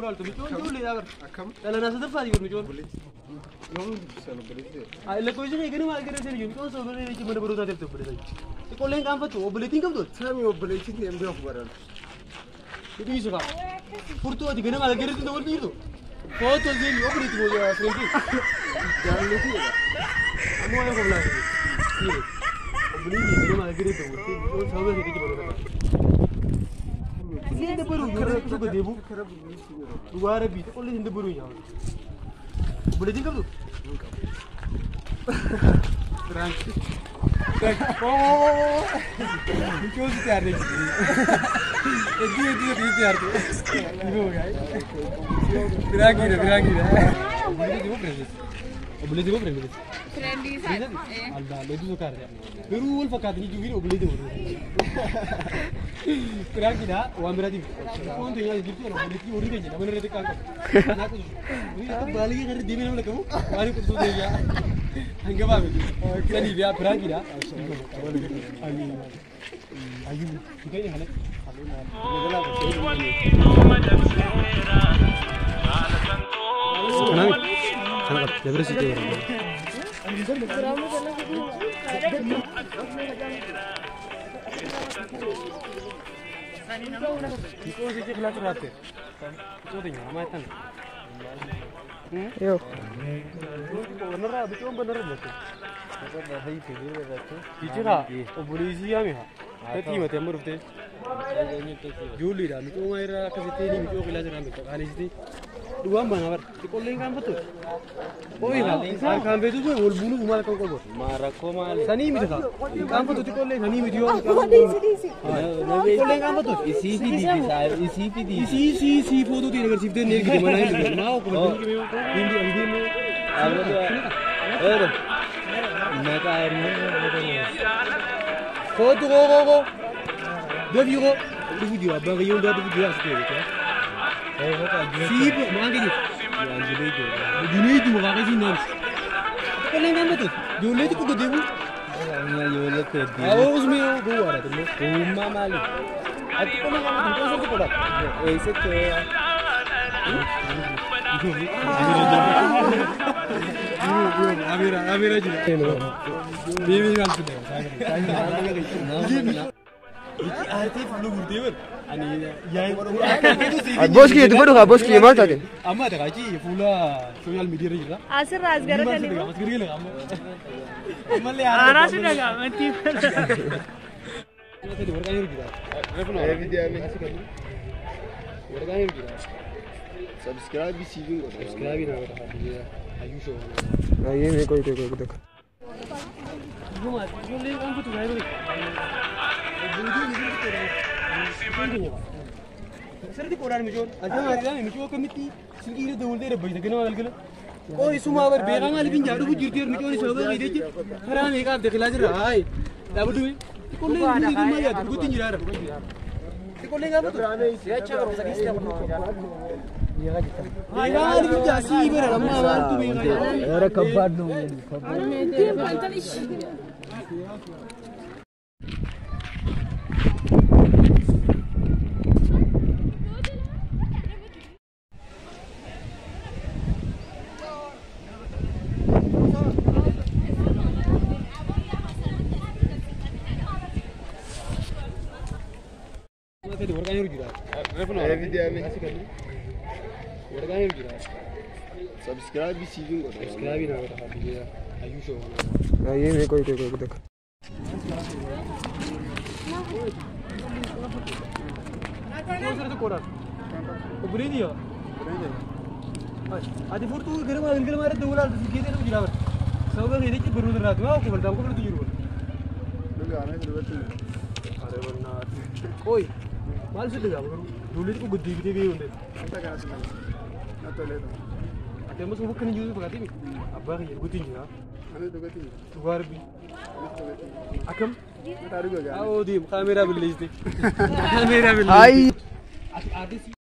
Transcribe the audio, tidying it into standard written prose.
moral to bicho juli agar kala nasa terfadi gur bicho non sono belite ah le coise che gani mal kare se yun ko so gani che mana baruta debte bade sai ko len kam fatu obleting kam to sami obleting ne mbe afbaran itu isu ka furtu adi gani mal kare to bolti to foto zeli obleting ho ya friend jangan lupa amo ay ko bla obleting gani mal kare to bolti to so gani che baruta Hindi baru kara ko ko debu duara bi to kolle hindi baru ya boleh tinggal tu transit oh itu siar ni itu siar tu itu guys beragi boleh juga friend Friendly side. Allah lebih suka dia baru ul fakat ni juga boleh tu beragi dah uang berarti kau tu yang gitu orang boleh ki orang je mana rete kan aku ni tu balik hari di mana kamu balik tu dia hangga bawa jadi dia beragi dah ayu kita ni halak Kenapa? Ya beres itu. Itu sih kelas terakhir. Itu tinggal nama itu. Yo. Bener lah, betul bener betul. Bahasa itu dia betul. Bicara, polisi ya mih. Tapi mati amur betul. Juli dah, itu orang kasih ini itu kelas terakhir. Kali itu. Dua mana ber? Dikoleng kan betul. Oh iya, kan betul tu. Wal bunu mal kau kau. marah kau mal Sani mi tak? Kan betul dikoleng, sani mi dia. Dikoleng kan betul. isi foto dia agar sifat ni kita mana ini? Mau kau betul ni? Hindi ni. mereka airnya Foto go. Dua video, abang yang dah video asal tu. Sibuk, mana ni? Dunia itu macam ni nam. Kau lengkap betul. Jual itu kau debu. jual ke dia Awak usmi go ada tu. rumah malu Aku kau lengkap betul. Kau satu kodak. ऐसे तो Amira je. Bibi kan tu. Arti flu burde ani yain bos ki itu baru bos ki mana tadi amma da kaji fula social media rira Asir razgara mas kali. giri le amma le Ara sudah gak mati. tadi warga ni rira video में warga ni rira subscribe भी सीविंग subscribe na wata hadiya ayusho ये मेरे को देख Cuma, jual kan betul kan ini. Serti koran muncul. Aja hari ni muncul komiti. Singkir itu ulter bayi tak kenal kan? Oh, isu mawar berang alih pinjau tu jirtir muncul ni sebab ini je. Kerana ni kan deklar jerai. Dah betul. Kolej ni tu maya tu kutin jerar. Kolej apa tu? Saya cakap orang sakit siapa nak? Ayah ni pinjau sih berang mawar tu berang. अरे कब्बाड नो Tadi warga ni rira. video में Warga ni rira. Subscribe भी सीविंग Subscribe na wata hadiya ayusho ये मेरे को देख Serti koran. Boleh dia. Adi foto kerana ada dua orang tu kita tu jelas. Sebab ini kita baru terlihat. Aku beritahu kau tu juru. Ada benar. Oi, mal sudah jauh. Dulu itu gede gede unde. Ada masuk bukan juru berarti ni. Apa yang gede ni? Luar bi. Akam? Oh di kamera beli ni. Kamera beli. हाय Ada